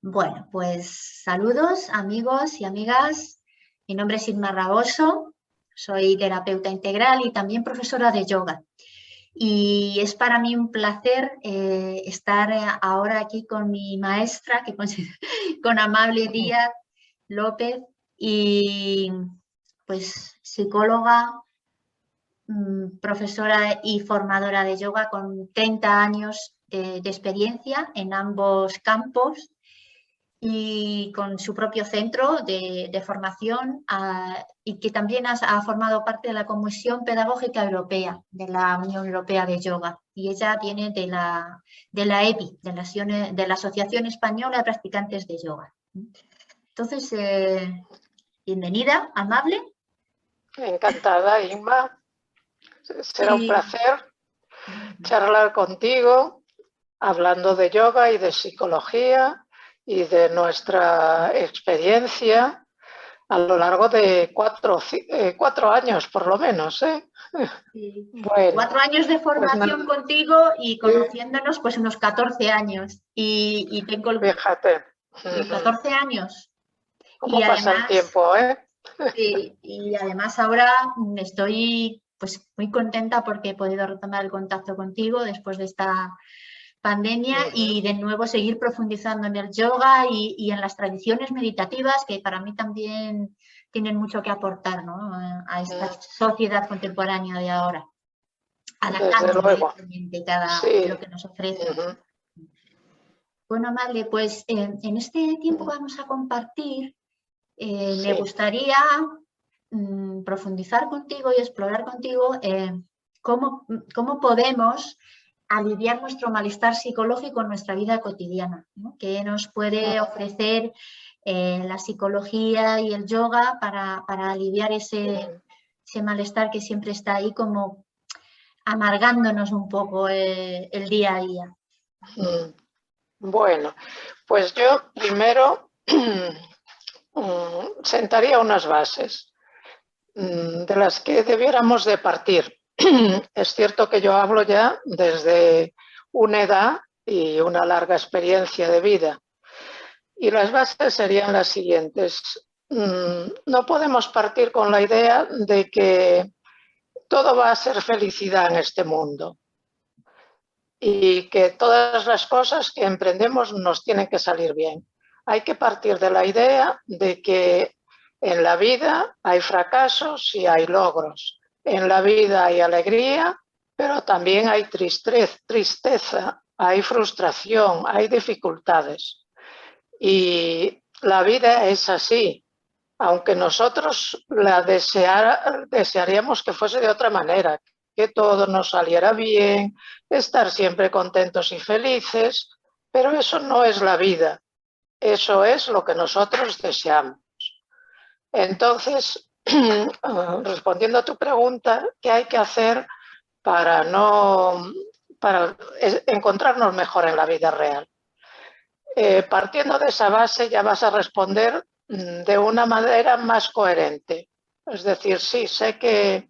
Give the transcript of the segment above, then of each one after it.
Bueno, pues saludos amigos y amigas. Mi nombre es Irma Raboso, soy terapeuta integral y también profesora de yoga. Y es para mí un placer estar ahora aquí con mi maestra, con Amable Díaz López, y pues psicóloga, profesora y formadora de yoga con 30 años de experiencia en ambos campos y con su propio centro de formación y que también ha formado parte de la Comisión Pedagógica Europea de la Unión Europea de Yoga. Y ella viene de la EPI, de la Asociación Española de Practicantes de Yoga. Entonces, bienvenida, Amable. Encantada, Inma. Será un Y, placer charlar contigo, hablando de yoga y de psicología y de nuestra experiencia a lo largo de 4 años, por lo menos, ¿eh? sí. Bueno, 4 años de pues formación nada, contigo y conociéndonos pues unos 14 años. Y tengo fíjate, los 14 años. Y cómo pasa el además, tiempo, ¿eh? y además ahora estoy pues muy contenta porque he podido retomar el contacto contigo después de esta pandemia y de nuevo seguir profundizando en el yoga y en las tradiciones meditativas que para mí también tienen mucho que aportar, ¿no?, a esta sociedad contemporánea de ahora, Desde adaptando luego, evidentemente sí. lo que nos ofrece. Bueno, Amable, pues en este tiempo vamos a compartir. Me Sí. gustaría profundizar contigo y explorar contigo cómo podemos aliviar nuestro malestar psicológico en nuestra vida cotidiana, ¿no? ¿Qué nos puede ofrecer la psicología y el yoga para aliviar ese malestar que siempre está ahí como amargándonos un poco el día a día? Bueno, pues yo primero sentaría unas bases de las que debiéramos de partir. Es cierto que yo hablo ya desde una edad y una larga experiencia de vida. Y las bases serían las siguientes. No podemos partir con la idea de que todo va a ser felicidad en este mundo y que todas las cosas que emprendemos nos tienen que salir bien. Hay que partir de la idea de que en la vida hay fracasos y hay logros. En la vida hay alegría, pero también hay tristeza, hay frustración, hay dificultades. Y la vida es así, aunque nosotros desearíamos que fuese de otra manera, que todo nos saliera bien, estar siempre contentos y felices, pero eso no es la vida, eso es lo que nosotros deseamos. Entonces, respondiendo a tu pregunta, ¿qué hay que hacer para encontrarnos mejor en la vida real? Partiendo de esa base ya vas a responder de una manera más coherente. Es decir, sí, sé que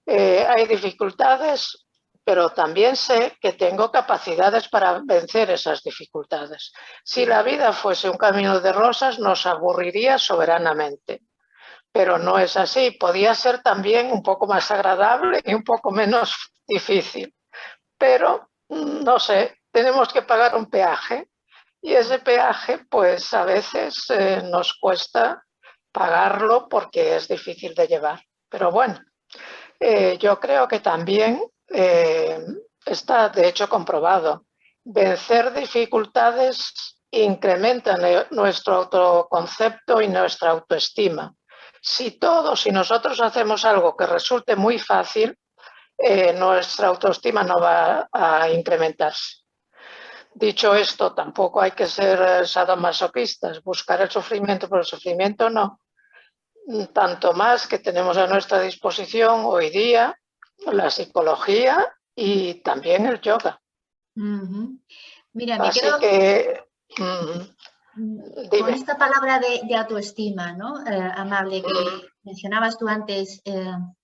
hay dificultades, pero también sé que tengo capacidades para vencer esas dificultades. Si la vida fuese un camino de rosas, nos aburriría soberanamente, pero no es así. Podía ser también un poco más agradable y un poco menos difícil, pero no sé, tenemos que pagar un peaje. Y ese peaje, pues a veces nos cuesta pagarlo porque es difícil de llevar. Pero bueno, yo creo que también está de hecho comprobado. Vencer dificultades incrementa nuestro autoconcepto y nuestra autoestima. Si nosotros hacemos algo que resulte muy fácil, nuestra autoestima no va a incrementarse. Dicho esto, tampoco hay que ser sadomasoquistas, buscar el sufrimiento por el sufrimiento no. Tanto más que tenemos a nuestra disposición hoy día la psicología y también el yoga. Mira, me Así quedo que, con dime. esta palabra de autoestima, ¿no? Amable, que mencionabas tú antes,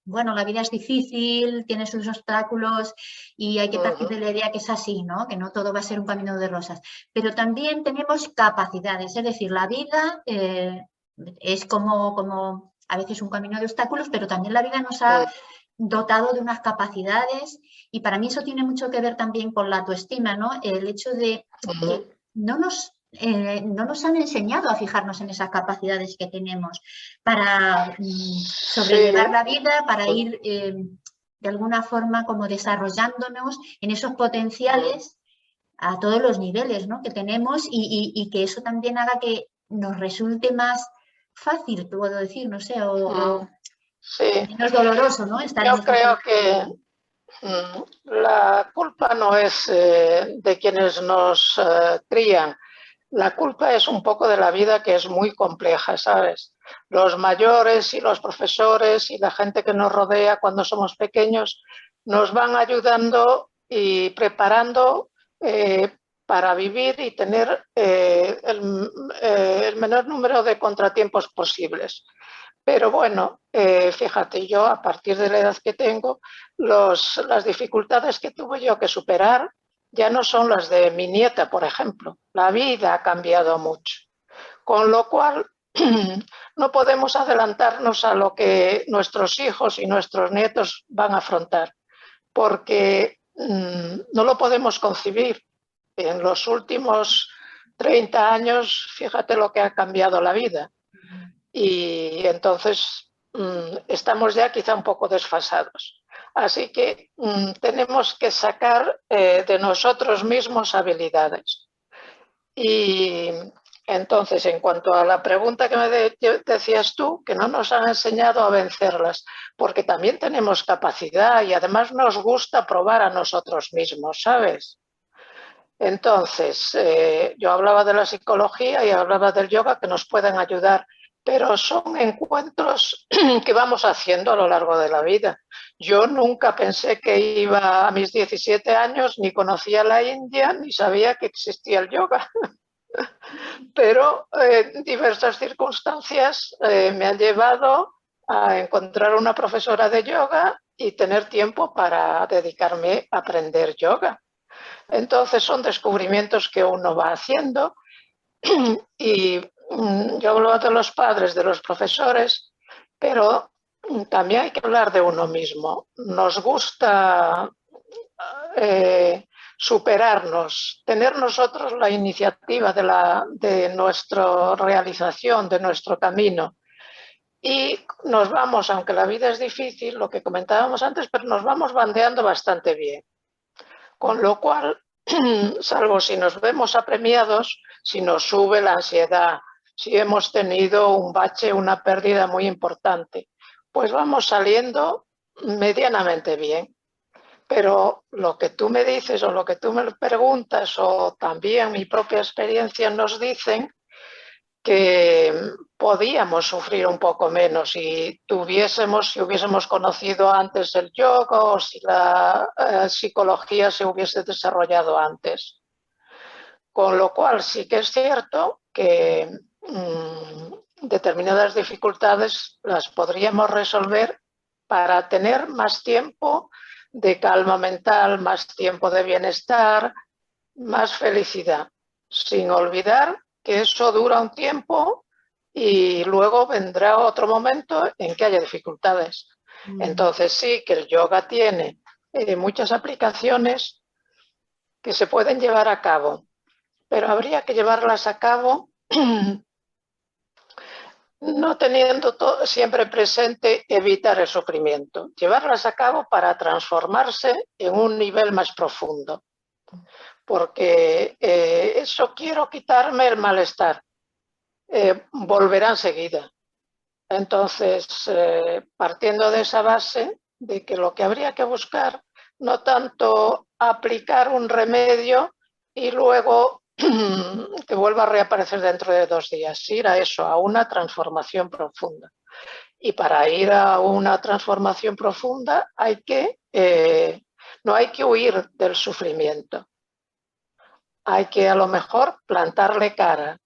bueno, la vida es difícil, tiene sus obstáculos y hay que partir de la idea que es así, ¿no? Que no todo va a ser un camino de rosas. Pero también tenemos capacidades, es decir, la vida es como a veces un camino de obstáculos, pero también la vida nos ha dotado de unas capacidades y para mí eso tiene mucho que ver también con la autoestima, ¿no? El hecho de que no nos han enseñado a fijarnos en esas capacidades que tenemos para sobrellevar la vida, para ir de alguna forma como desarrollándonos en esos potenciales a todos los niveles, ¿no? Que tenemos y que eso también haga que nos resulte más fácil, puedo decir, no sé, o Sí, menos doloroso, ¿no? Estar en yo esta creo situación. que la culpa no es de quienes nos crían. La culpa es un poco de la vida, que es muy compleja, ¿sabes? Los mayores y los profesores y la gente que nos rodea cuando somos pequeños nos van ayudando y preparando para vivir y tener el menor número de contratiempos posibles. Pero bueno, fíjate, yo a partir de la edad que tengo, las dificultades que tuve yo que superar ya no son las de mi nieta, por ejemplo. La vida ha cambiado mucho, con lo cual no podemos adelantarnos a lo que nuestros hijos y nuestros nietos van a afrontar, porque no lo podemos concebir. En los últimos 30 años, fíjate lo que ha cambiado la vida. Y entonces estamos ya quizá un poco desfasados. Así que tenemos que sacar de nosotros mismos habilidades. Y entonces, en cuanto a la pregunta que me decías tú, que no nos han enseñado a vencerlas, porque también tenemos capacidad y además nos gusta probar a nosotros mismos, ¿sabes? Entonces, yo hablaba de la psicología y hablaba del yoga, que nos pueden ayudar, pero son encuentros que vamos haciendo a lo largo de la vida. Yo nunca pensé que iba a mis 17 años, ni conocía la India, ni sabía que existía el yoga, pero diversas circunstancias me han llevado a encontrar una profesora de yoga y tener tiempo para dedicarme a aprender yoga. Entonces son descubrimientos que uno va haciendo y yo hablo de los padres, de los profesores, pero también hay que hablar de uno mismo. Nos gusta superarnos, tener nosotros la iniciativa de nuestra realización, de nuestro camino. Y nos vamos, aunque la vida es difícil, lo que comentábamos antes, pero nos vamos bandeando bastante bien. Con lo cual, salvo si nos vemos apremiados, si nos sube la ansiedad, si hemos tenido un bache, una pérdida muy importante, pues vamos saliendo medianamente bien. Pero lo que tú me dices o lo que tú me preguntas o también mi propia experiencia nos dicen que podíamos sufrir un poco menos si hubiésemos conocido antes el yoga o si la psicología se hubiese desarrollado antes. Con lo cual sí que es cierto que determinadas dificultades las podríamos resolver para tener más tiempo de calma mental, más tiempo de bienestar, más felicidad, sin olvidar que eso dura un tiempo y luego vendrá otro momento en que haya dificultades. Entonces sí que el yoga tiene muchas aplicaciones que se pueden llevar a cabo, pero habría que llevarlas a cabo no teniendo siempre presente evitar el sufrimiento, llevarlas a cabo para transformarse en un nivel más profundo, porque eso quiero quitarme el malestar, volverá enseguida. Entonces, partiendo de esa base de que lo que habría que buscar, no tanto aplicar un remedio y luego que vuelva a reaparecer dentro de 2 días, ir a eso, a una transformación profunda. Y para ir a una transformación profunda no hay que huir del sufrimiento, hay que a lo mejor plantarle cara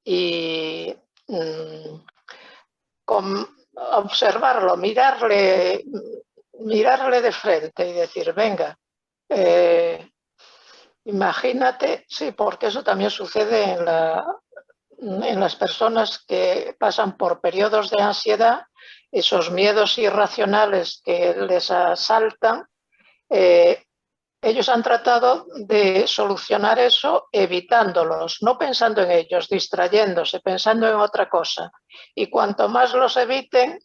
y observarlo, mirarle de frente y decir, venga, imagínate, sí, porque eso también sucede en las personas que pasan por periodos de ansiedad, esos miedos irracionales que les asaltan, ellos han tratado de solucionar eso evitándolos, no pensando en ellos, distrayéndose, pensando en otra cosa. Y cuanto más los eviten,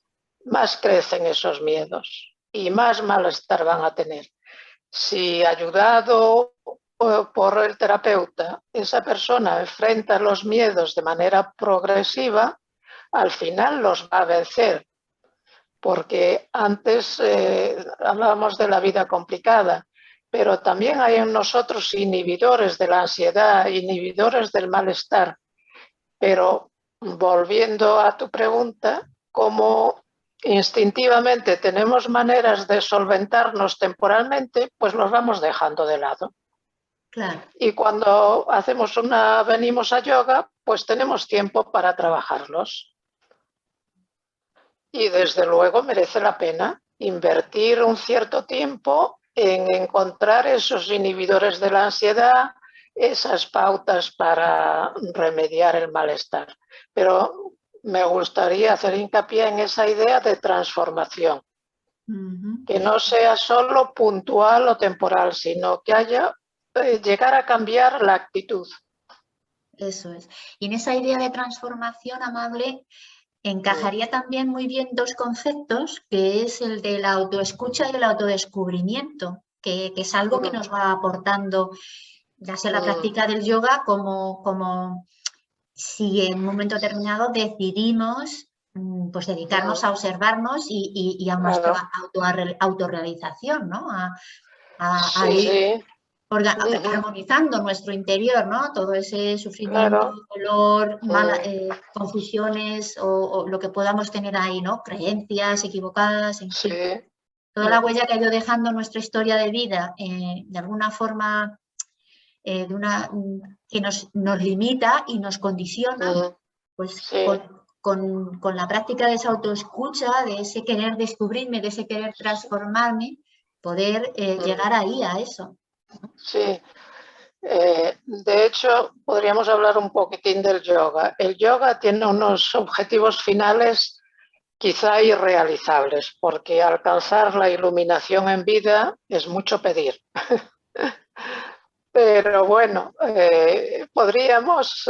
más crecen esos miedos y más malestar van a tener. Si ayudado por el terapeuta, esa persona enfrenta los miedos de manera progresiva, al final los va a vencer. Porque antes hablábamos de la vida complicada, pero también hay en nosotros inhibidores de la ansiedad, inhibidores del malestar. Pero volviendo a tu pregunta, como instintivamente tenemos maneras de solventarnos temporalmente, pues los vamos dejando de lado. Claro. Y cuando venimos a yoga, pues tenemos tiempo para trabajarlos. Y desde luego merece la pena invertir un cierto tiempo en encontrar esos inhibidores de la ansiedad, esas pautas para remediar el malestar. Pero me gustaría hacer hincapié en esa idea de transformación, que no sea solo puntual o temporal, sino que haya llegar a cambiar la actitud. Eso es. Y en esa idea de transformación, Amable, encajaría también muy bien dos conceptos, que es el de la autoescucha y el autodescubrimiento, que es algo que nos va aportando ya sea la práctica del yoga como si en un momento determinado decidimos pues dedicarnos a observarnos y a nuestra autorrealización, ¿no? A Sí, ir sí. armonizando nuestro interior, ¿no? Todo ese sufrimiento, Claro. dolor, confusiones o lo que podamos tener ahí, ¿no? Creencias equivocadas, en fin. Sí. Toda la huella que ha ido dejando nuestra historia de vida, de alguna forma, que nos limita y nos condiciona, pues Sí. con la práctica de esa autoescucha, de ese querer descubrirme, de ese querer transformarme, poder llegar ahí a eso. Sí. De hecho, podríamos hablar un poquitín del yoga. El yoga tiene unos objetivos finales quizá irrealizables, porque alcanzar la iluminación en vida es mucho pedir. Pero bueno, podríamos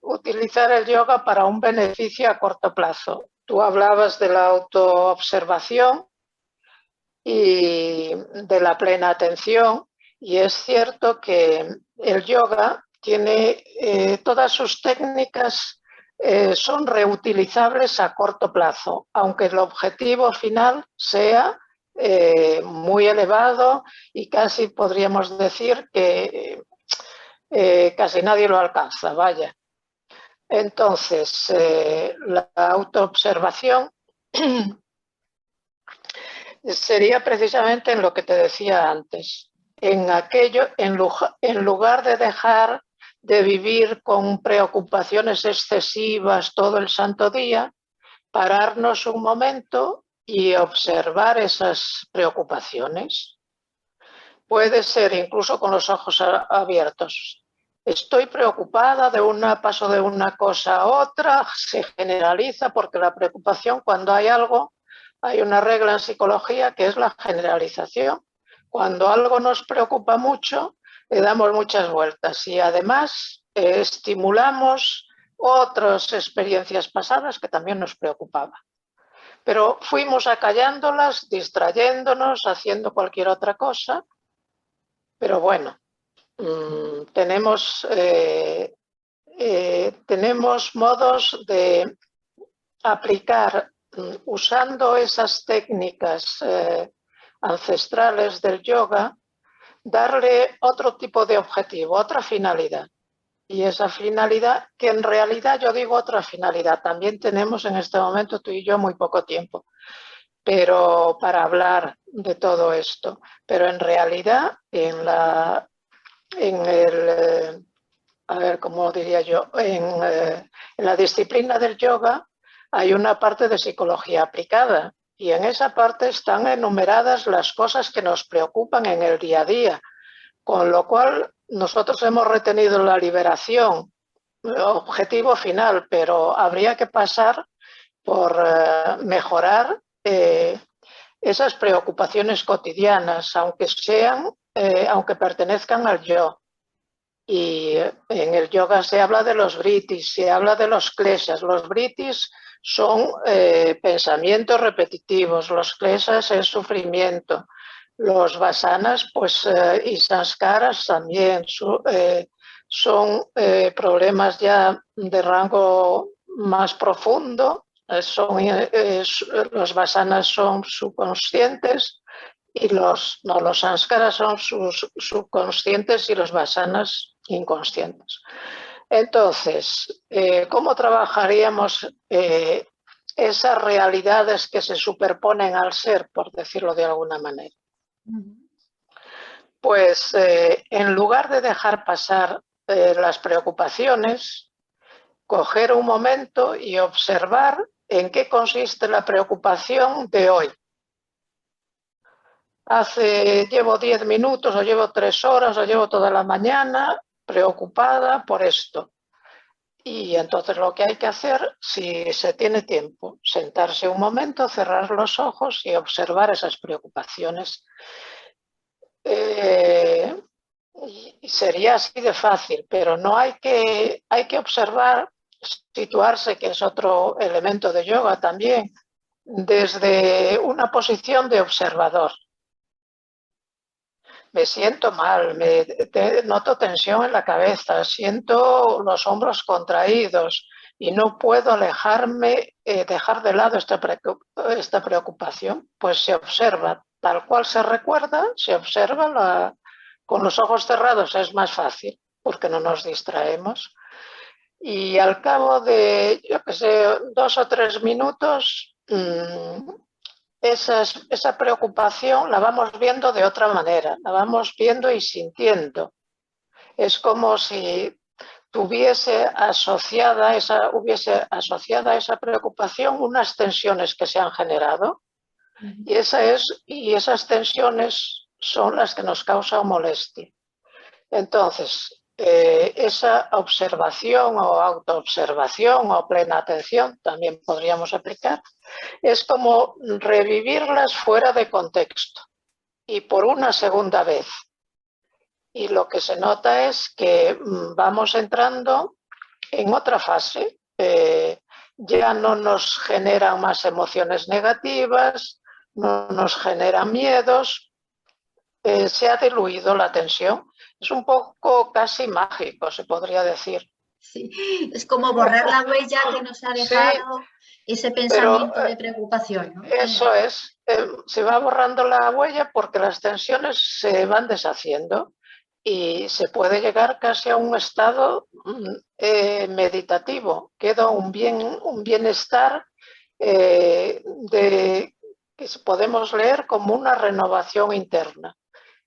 utilizar el yoga para un beneficio a corto plazo. Tú hablabas de la autoobservación y de la plena atención, y es cierto que el yoga tiene todas sus técnicas son reutilizables a corto plazo, aunque el objetivo final sea muy elevado y casi podríamos decir que casi nadie lo alcanza, vaya. Entonces, la autoobservación sería precisamente en lo que te decía antes, en aquello, en lugar de dejar de vivir con preocupaciones excesivas todo el santo día, pararnos un momento y observar esas preocupaciones. Puede ser incluso con los ojos abiertos. Estoy preocupada, paso de una cosa a otra, se generaliza porque la preocupación cuando hay algo, hay una regla en psicología que es la generalización. Cuando algo nos preocupa mucho, le damos muchas vueltas y además estimulamos otras experiencias pasadas que también nos preocupaban. Pero fuimos acallándolas, distrayéndonos, haciendo cualquier otra cosa. Pero bueno, tenemos modos de aplicar, usando esas técnicas ancestrales del yoga, darle otro tipo de objetivo, otra finalidad. Y esa finalidad, que en realidad yo digo otra finalidad, también tenemos en este momento tú y yo muy poco tiempo, pero para hablar de todo esto. Pero en realidad, a ver, ¿cómo diría yo? En la disciplina del yoga hay una parte de psicología aplicada y en esa parte están enumeradas las cosas que nos preocupan en el día a día, con lo cual nosotros hemos retenido la liberación, objetivo final, pero habría que pasar por mejorar esas preocupaciones cotidianas, aunque pertenezcan al yo. Y en el yoga se habla de los vrittis, se habla de los kleshas. Los vrittis son pensamientos repetitivos, los kleshas es sufrimiento, los vasanas pues, y sanskaras también son problemas ya de rango más profundo. Los vasanas son subconscientes y los sanskaras son sus subconscientes y los vasanas inconscientes. Entonces, ¿cómo trabajaríamos esas realidades que se superponen al ser, por decirlo de alguna manera? Pues en lugar de dejar pasar las preocupaciones, coger un momento y observar en qué consiste la preocupación de hoy. Llevo 10 minutos o llevo 3 horas o llevo toda la mañana preocupada por esto. Y entonces lo que hay que hacer, si se tiene tiempo, sentarse un momento, cerrar los ojos y observar esas preocupaciones. Y sería así de fácil, pero no hay que observar, situarse, que es otro elemento de yoga también, desde una posición de observador. Me siento mal, noto tensión en la cabeza, siento los hombros contraídos y no puedo dejar de lado esta preocupación. Pues se observa, tal cual se recuerda, se observa. Con los ojos cerrados es más fácil porque no nos distraemos. Y al cabo de, yo qué sé, 2 o 3 minutos, esa preocupación la vamos viendo de otra manera, la vamos viendo y sintiendo. Es como si hubiese asociada a esa preocupación unas tensiones que se han generado y esas tensiones son las que nos causan molestia. Entonces, esa observación o autoobservación o plena atención, también podríamos aplicar, es como revivirlas fuera de contexto y por una segunda vez. Y lo que se nota es que vamos entrando en otra fase. Ya no nos generan más emociones negativas, no nos generan miedos, se ha diluido la tensión. Es un poco casi mágico, se podría decir. Sí, es como borrar la huella que nos ha dejado ese pensamiento de preocupación, ¿no? Eso es, se va borrando la huella porque las tensiones se van deshaciendo y se puede llegar casi a un estado meditativo. Queda un bienestar que podemos leer como una renovación interna.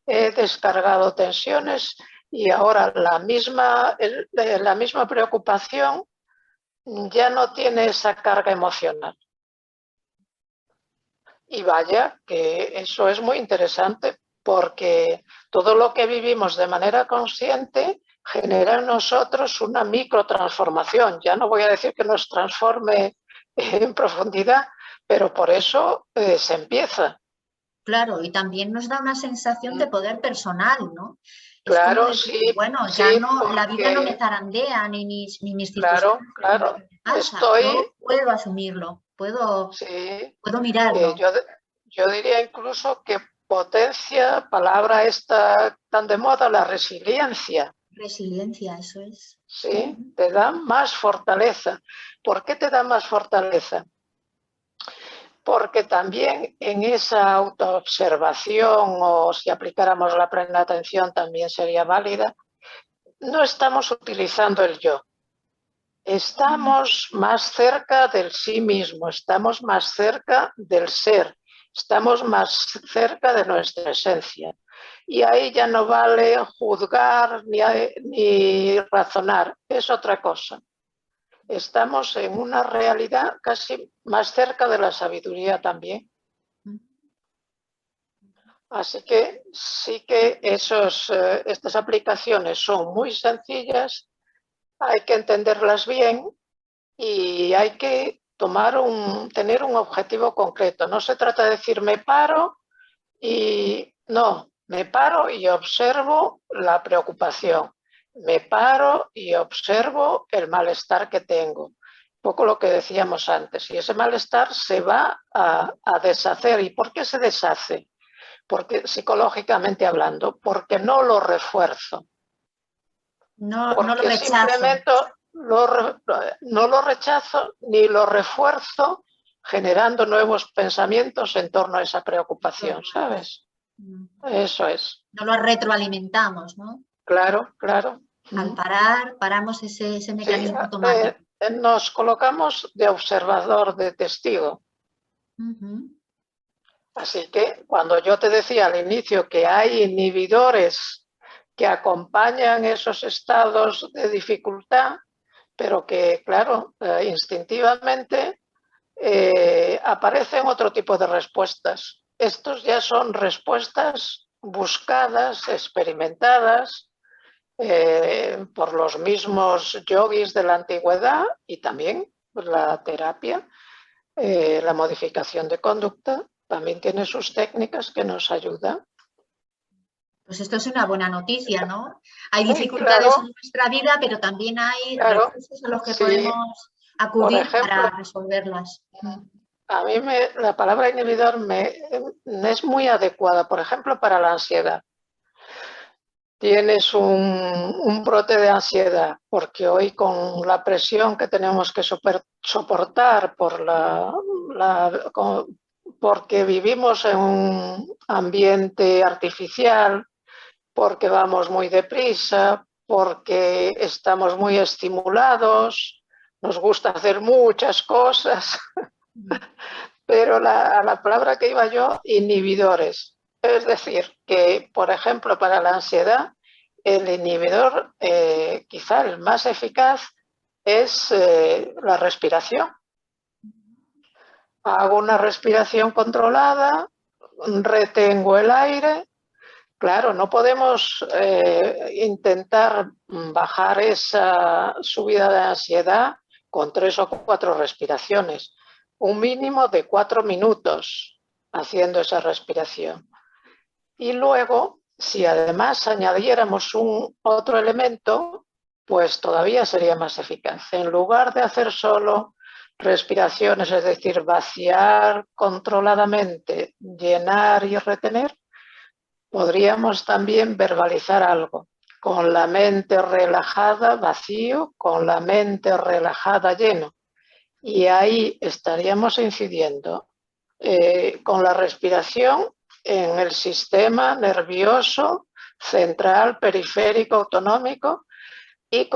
He descargado tensiones y ahora la misma preocupación ya no tiene esa carga emocional. Y vaya que eso es muy interesante porque todo lo que vivimos de manera consciente genera en nosotros una microtransformación. Ya no voy a decir que nos transforme en profundidad, pero por eso se empieza. Claro, y también nos da una sensación de poder personal, ¿no? Es Claro, como decir, sí. bueno, Sí, ya no, porque, la vida no me zarandea, ni mis claro, circunstancias, ni lo claro. que me pasa. Yo puedo asumirlo, puedo mirarlo. Yo diría incluso que potencia, palabra esta tan de moda, la resiliencia. Resiliencia, eso es. Sí, te da más fortaleza. ¿Por qué te da más fortaleza? Porque también en esa autoobservación, o si aplicáramos la plena atención también sería válida, no estamos utilizando el yo. Estamos más cerca del sí mismo, estamos más cerca del ser, estamos más cerca de nuestra esencia. Y ahí ya no vale juzgar ni razonar, es otra cosa. estamos en una realidad casi más cerca de la sabiduría también. Así que sí que estas aplicaciones son muy sencillas, hay que entenderlas bien y hay que tener un objetivo concreto. No se trata de decir me paro y no, me paro y observo la preocupación, me paro y observo el malestar que tengo. Un poco lo que decíamos antes, y ese malestar se va a deshacer. ¿Y por qué se deshace? Porque psicológicamente hablando, porque no lo refuerzo, No, no lo porque rechazo. simplemente no lo rechazo ni lo refuerzo generando nuevos pensamientos en torno a esa preocupación, ¿sabes? Eso es. No lo retroalimentamos, ¿no? Claro, claro. Al parar, paramos ese Sí, mecanismo automático. nos colocamos de observador, de testigo. Así que cuando yo te decía al inicio que hay inhibidores que acompañan esos estados de dificultad, pero que, claro, instintivamente aparecen otro tipo de respuestas. Estos ya son respuestas buscadas, experimentadas por los mismos yogis de la antigüedad y también la terapia, la modificación de conducta también tiene sus técnicas que nos ayudan. Pues esto es una buena noticia, ¿no? Hay Sí, dificultades en claro, nuestra vida, pero también hay claro. recursos a los que Sí, podemos por acudir ejemplo, para resolverlas. a mí la palabra inhibidor me es muy adecuada, por ejemplo, para la ansiedad. Tienes un brote de ansiedad, porque hoy con la presión que tenemos que soportar porque vivimos en un ambiente artificial, porque vamos muy deprisa, porque estamos muy estimulados, nos gusta hacer muchas cosas, pero a la palabra que iba yo, inhibidores. Es decir, que, por ejemplo, para la ansiedad, el inhibidor, quizá el más eficaz, es la respiración. Hago una respiración controlada, retengo el aire. Claro, no podemos intentar bajar esa subida de ansiedad con 3 o 4 respiraciones. Un mínimo de 4 minutos haciendo esa respiración. Y luego, si además añadiéramos otro elemento, pues todavía sería más eficaz. En lugar de hacer solo respiraciones, es decir, vaciar controladamente, llenar y retener, podríamos también verbalizar algo. Con la mente relajada, vacío, con la mente relajada, lleno. Y ahí estaríamos incidiendo con la respiración en el sistema nervioso central, periférico, autonómico y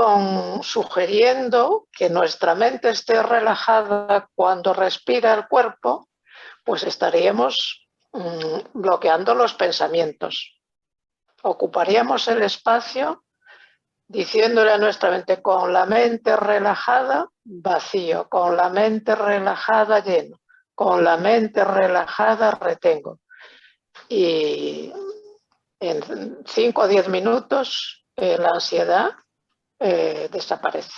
sugiriendo que nuestra mente esté relajada cuando respira el cuerpo, pues estaríamos bloqueando los pensamientos. Ocuparíamos el espacio diciéndole a nuestra mente, con la mente relajada, vacío, con la mente relajada, lleno, con la mente relajada, retengo. Y en 5 o 10 minutos la ansiedad desaparece.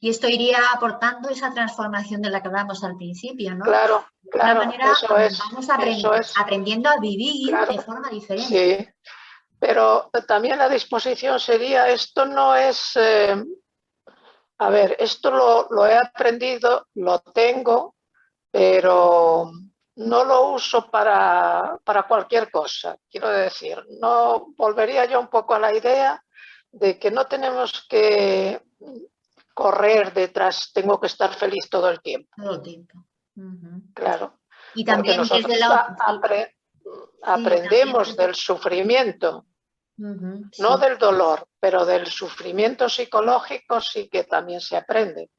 Y esto iría aportando esa transformación de la que hablamos al principio, ¿no? Claro, De alguna claro, manera vamos eso es, aprendiendo a vivir de claro, forma diferente. sí. Pero también la disposición sería, esto no es, a ver, esto lo he aprendido, lo tengo, pero no lo uso para cualquier cosa. Quiero decir, no volvería yo un poco a la idea de que no tenemos que correr detrás, tengo que estar feliz todo el tiempo. Todo el tiempo. Claro, Y porque también nosotros desde la... aprendemos del sufrimiento, no sí. del dolor, pero del sufrimiento psicológico sí que también se aprende.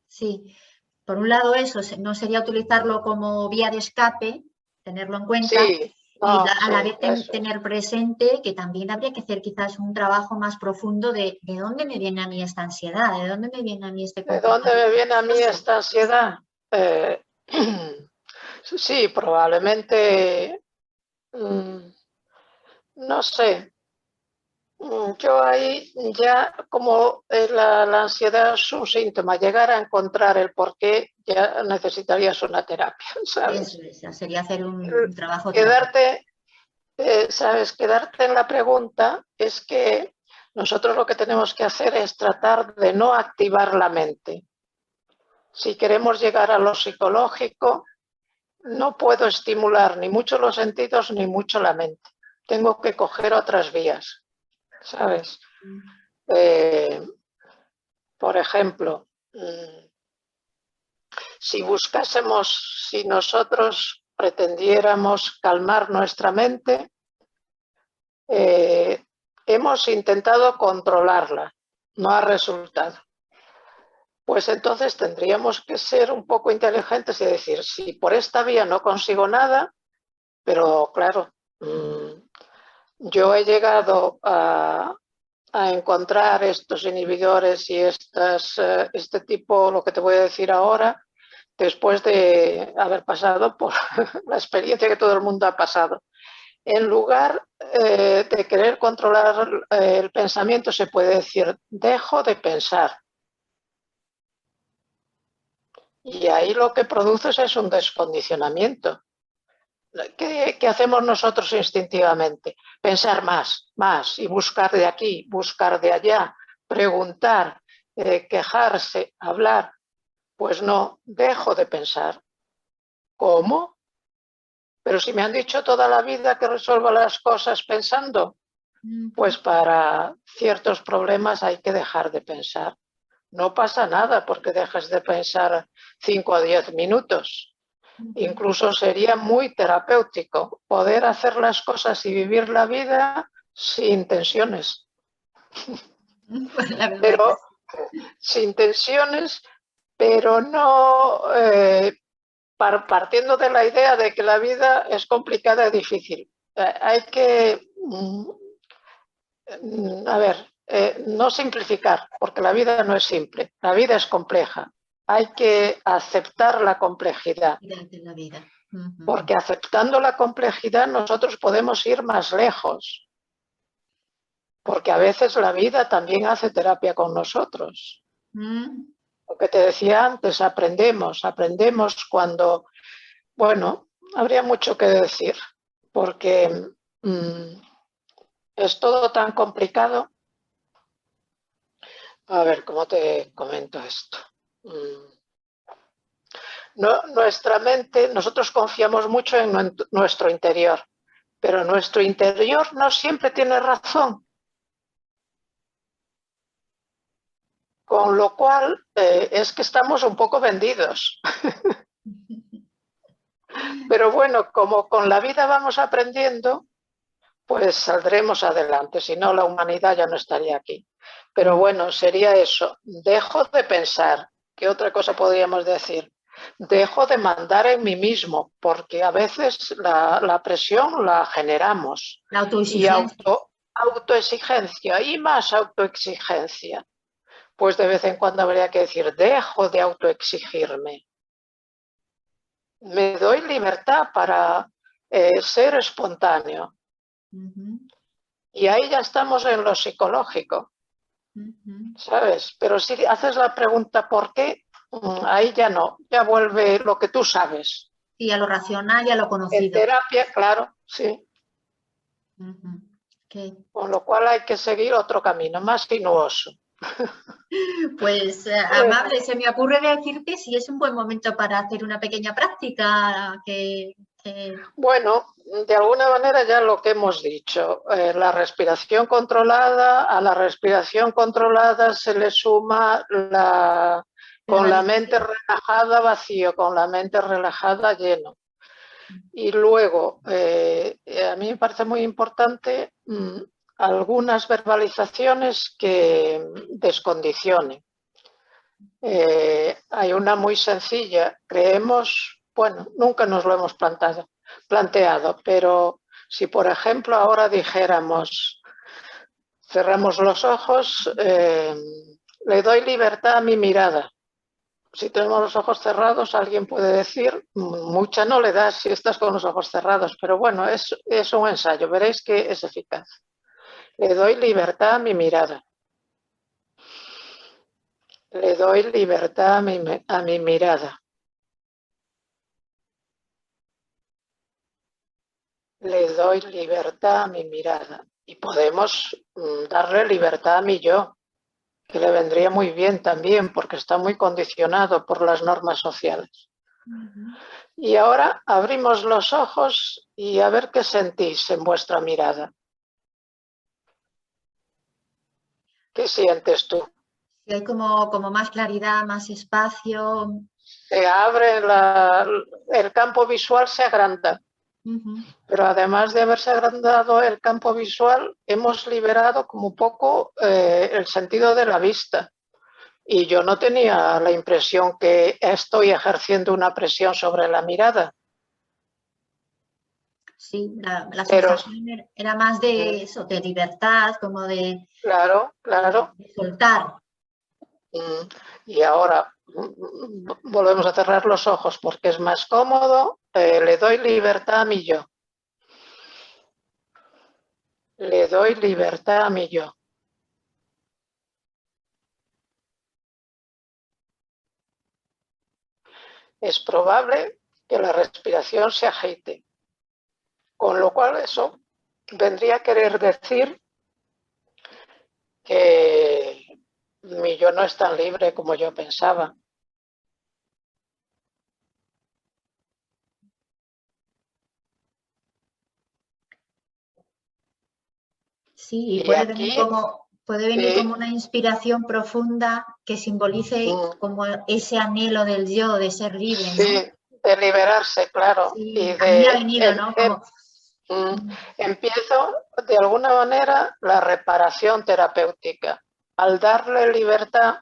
Sí, por un lado eso no sería utilizarlo como vía de escape, tenerlo en cuenta, Sí, Y No, a la sí, vez eso es. tener presente que también habría que hacer quizás un trabajo más profundo de dónde me viene a mí esta ansiedad, de dónde me viene a mí este ¿De dónde me comportamiento viene a mí ansioso. esta ansiedad? Eh, sí, probablemente, mm, no sé. Yo ahí ya, como la ansiedad es un síntoma, llegar a encontrar el por qué, ya necesitarías una terapia, Eso ¿sabes? es, sería hacer un trabajo terapéutico. Quedarte, ¿sabes? Quedarte en la pregunta es que nosotros lo que tenemos que hacer es tratar de no activar la mente. Si queremos llegar a lo psicológico, no puedo estimular ni mucho los sentidos ni mucho la mente. Tengo que coger otras vías, ¿sabes? Eh, por ejemplo, si buscásemos, si nosotros pretendiéramos calmar nuestra mente, eh, hemos intentado controlarla, no ha resultado. Pues entonces tendríamos que ser un poco inteligentes y decir, si por esta vía no consigo nada, pero claro, yo he llegado a encontrar estos inhibidores y este tipo, lo que te voy a decir ahora, después de haber pasado por la experiencia que todo el mundo ha pasado. En lugar de querer controlar el pensamiento, se puede decir, dejo de pensar. Y ahí lo que produces es un descondicionamiento. ¿Qué hacemos nosotros instintivamente? Pensar más, y buscar de aquí, buscar de allá, preguntar, quejarse, hablar. Pues no, dejo de pensar. ¿Cómo? Pero si me han dicho toda la vida que resuelvo las cosas pensando, pues para ciertos problemas hay que dejar de pensar. No pasa nada porque dejes de pensar 5 o 10 minutos. Incluso sería muy terapéutico poder hacer las cosas y vivir la vida sin tensiones. Pues la verdad que Pero sin tensiones, pero no partiendo de la idea de que la vida es complicada y difícil. Hay que, a ver, no simplificar, porque la vida no es simple, la vida es compleja. Hay que aceptar la complejidad, de la vida. porque aceptando la complejidad nosotros podemos ir más lejos, porque a veces la vida también hace terapia con nosotros. Lo que te decía antes, aprendemos cuando, bueno, habría mucho que decir, porque es todo tan complicado. A ver, ¿cómo te comento esto? No, nuestra mente, nosotros confiamos mucho en nuestro interior, pero nuestro interior no siempre tiene razón, con lo cual es que estamos un poco vendidos. Pero bueno, como con la vida vamos aprendiendo, pues saldremos adelante, si no la humanidad ya no estaría aquí. Pero bueno, sería eso, dejo de pensar. ¿Qué otra cosa podríamos decir? Dejo de mandar en mí mismo, porque a veces la presión la generamos. La Y autoexigencia. autoexigencia y más autoexigencia. Pues de vez en cuando habría que decir, dejo de autoexigirme. Me doy libertad para ser espontáneo. Y ahí ya estamos en lo psicológico, ¿sabes? Pero si haces la pregunta ¿por qué? Ahí ya no, ya vuelve lo que tú sabes. Y a lo racional y a lo En conocido. terapia, claro, sí. Okay. Con lo cual hay que seguir otro camino más sinuoso. Pues Bueno, amable, se me ocurre decirte si es un buen momento para hacer una pequeña práctica bueno, de alguna manera ya lo que hemos dicho, la respiración controlada, a la respiración controlada se le suma la con la mente meditación. relajada vacío, con la mente relajada lleno. Y luego, a mí me parece muy importante algunas verbalizaciones que descondicionen. Hay una muy sencilla, creemos, bueno, nunca nos lo hemos planteado, pero Si, por ejemplo, ahora dijéramos, cerramos los ojos, le doy libertad a mi mirada. Si tenemos los ojos cerrados, alguien puede decir, mucha no le das si estás con los ojos cerrados, pero bueno, es un ensayo, veréis que es eficaz. Le doy libertad a mi mirada. Le doy libertad a mi mirada. Le doy libertad a mi mirada. Y podemos darle libertad a mi yo, que le vendría muy bien también, porque está muy condicionado por las normas sociales. Y ahora abrimos los ojos y a ver qué sentís en vuestra mirada. ¿Qué sientes tú? Si hay como más claridad, más espacio. Se abre el campo visual, se agranda. Pero además de haberse agrandado el campo visual, hemos liberado como un poco el sentido de la vista. Y yo no tenía la impresión que estoy ejerciendo una presión sobre la mirada. Sí, la sensación era más de eso, de libertad, como de, claro, de soltar. Y ahora volvemos a cerrar los ojos porque es más cómodo. Le doy libertad a mi yo. Le doy libertad a mi yo. Es probable que la respiración se agite, con lo cual eso vendría a querer decir que mi yo no es tan libre como yo pensaba. Sí, y puede venir como una inspiración profunda que simbolice como ese anhelo del yo de ser libre, ¿no? Sí, de liberarse, claro. Sí, y a mí me ha venido, ¿no? Como... Empiezo de alguna manera la reparación terapéutica. Al darle libertad,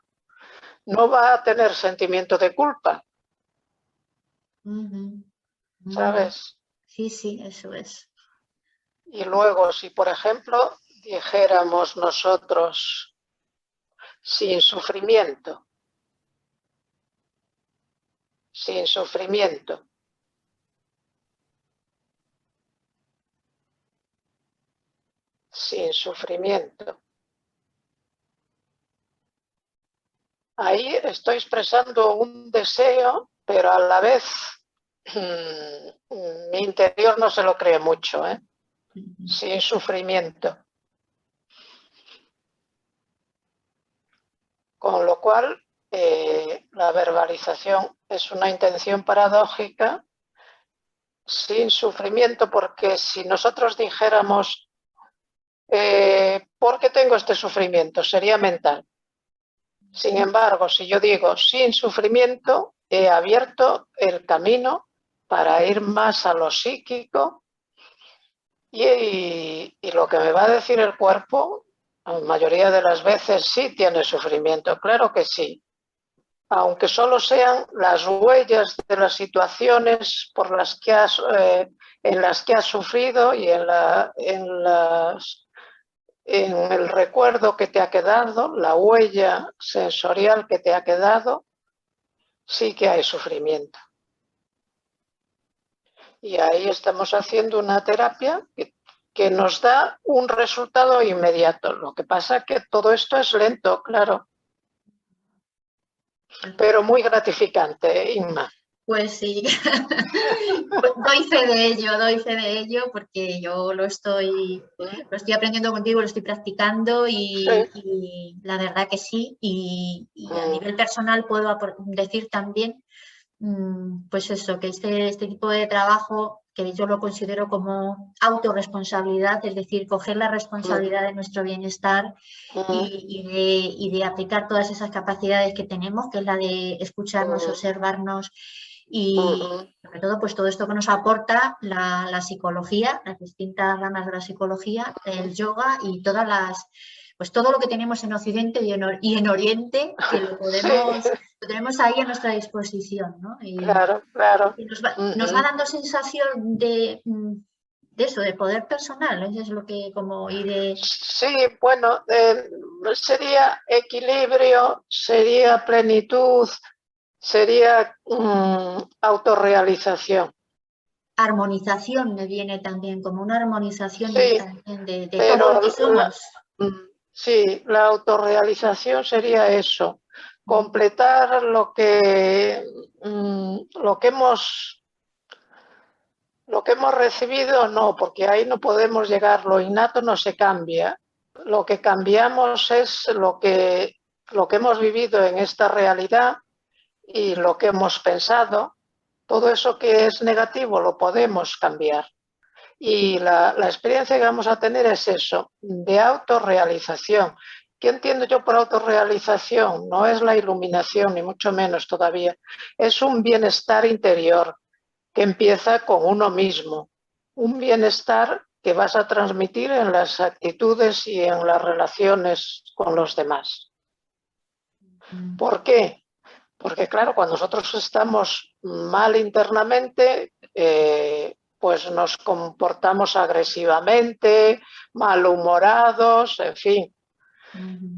no va a tener sentimiento de culpa, ¿sabes? Sí, sí, eso es. Y luego, si por ejemplo dijéramos nosotros sin sufrimiento, sin sufrimiento, sin sufrimiento. Ahí estoy expresando un deseo, pero a la vez mi interior no se lo cree mucho, ¿eh? Sin sufrimiento. Con lo cual, la verbalización es una intención paradójica sin sufrimiento, porque si nosotros dijéramos ¿por qué tengo este sufrimiento? Sería mental. Sin embargo, si yo digo sin sufrimiento, he abierto el camino para ir más a lo psíquico y lo que me va a decir el cuerpo, la mayoría de las veces sí tiene sufrimiento, claro que sí. Aunque solo sean las huellas de las situaciones por las que en las que has sufrido y en el recuerdo que te ha quedado, la huella sensorial que te ha quedado, sí que hay sufrimiento. Y ahí estamos haciendo una terapia que nos da un resultado inmediato. Lo que pasa es que todo esto es lento, claro, pero muy gratificante, Inma. Pues sí, doy fe de ello porque yo lo estoy aprendiendo contigo, lo estoy practicando y la verdad que sí. Y a nivel personal puedo decir también, pues eso, que este tipo de trabajo, que yo lo considero como autorresponsabilidad, es decir, coger la responsabilidad de nuestro bienestar y de aplicar todas esas capacidades que tenemos, que es la de escucharnos, observarnos y sobre todo pues todo esto que nos aporta la psicología, las distintas ramas de la psicología, el yoga y todas las, pues todo lo que tenemos en Occidente y en Oriente, que lo tenemos ahí a nuestra disposición, ¿no? Y, claro. y nos va dando sensación de eso, de poder personal, eso es lo que como y de... Sí, bueno, sería equilibrio, sería plenitud, sería autorrealización. Armonización me viene también, como una armonización Sí, también de todo lo pero que somos. sí, la autorrealización sería eso, completar lo que hemos recibido, no, porque ahí no podemos llegar, lo innato no se cambia. Lo que cambiamos es lo que hemos vivido en esta realidad y lo que hemos pensado. Todo eso que es negativo lo podemos cambiar. Y la experiencia que vamos a tener es eso, de autorrealización. ¿Qué entiendo yo por autorrealización? No es la iluminación, ni mucho menos todavía. Es un bienestar interior que empieza con uno mismo. Un bienestar que vas a transmitir en las actitudes y en las relaciones con los demás. ¿Por qué? Porque claro, cuando nosotros estamos mal internamente, pues nos comportamos agresivamente, malhumorados, en fin.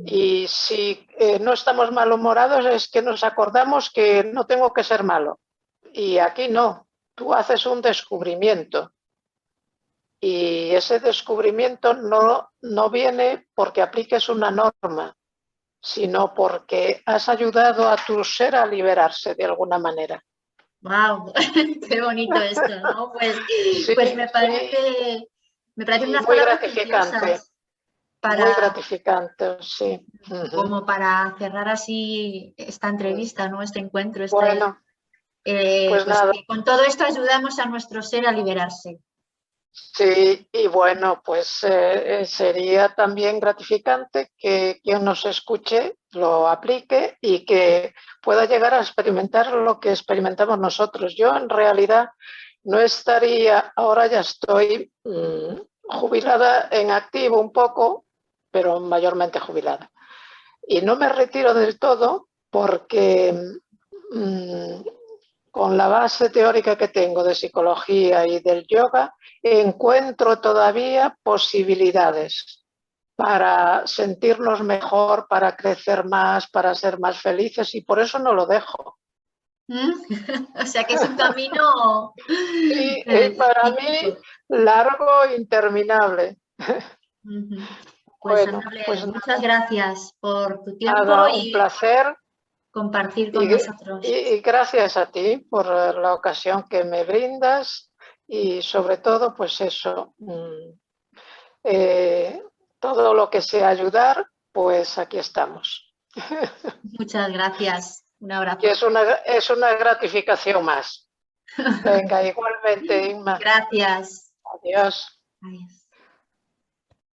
Y si no estamos malhumorados es que nos acordamos que no tengo que ser malo. Y aquí no, tú haces un descubrimiento. Y ese descubrimiento no viene porque apliques una norma, sino porque has ayudado a tu ser a liberarse de alguna manera. ¡Wow! ¡Qué bonito esto! ¿No? Pues, Sí, pues me sí, parecen y unas muy palabras gratificante, preciosas para, sí. como para cerrar así esta entrevista, ¿no? Este encuentro, Bueno, pues pues nada, que con todo esto ayudamos a nuestro ser a liberarse. sí, y bueno, pues sería también gratificante que quien nos escuche lo aplique y que pueda llegar a experimentar lo que experimentamos nosotros. Yo en realidad no estaría, ahora ya estoy jubilada en activo un poco, pero mayormente jubilada. Y no me retiro del todo porque con la base teórica que tengo de psicología y del yoga, encuentro todavía posibilidades para sentirnos mejor, para crecer más, para ser más felices y por eso no lo dejo. O sea que es un camino Sí, para mí infinito. largo e interminable. Pues Bueno, Amable, pues muchas gracias por tu tiempo nada, un y placer compartir con y, nosotros. y gracias a ti por la ocasión que me brindas y sobre todo, pues eso, eh, todo lo que sea ayudar, pues aquí estamos. Muchas gracias. Un Y abrazo. es una gratificación más. Venga, igualmente, Inma. Gracias. Adiós. Adiós.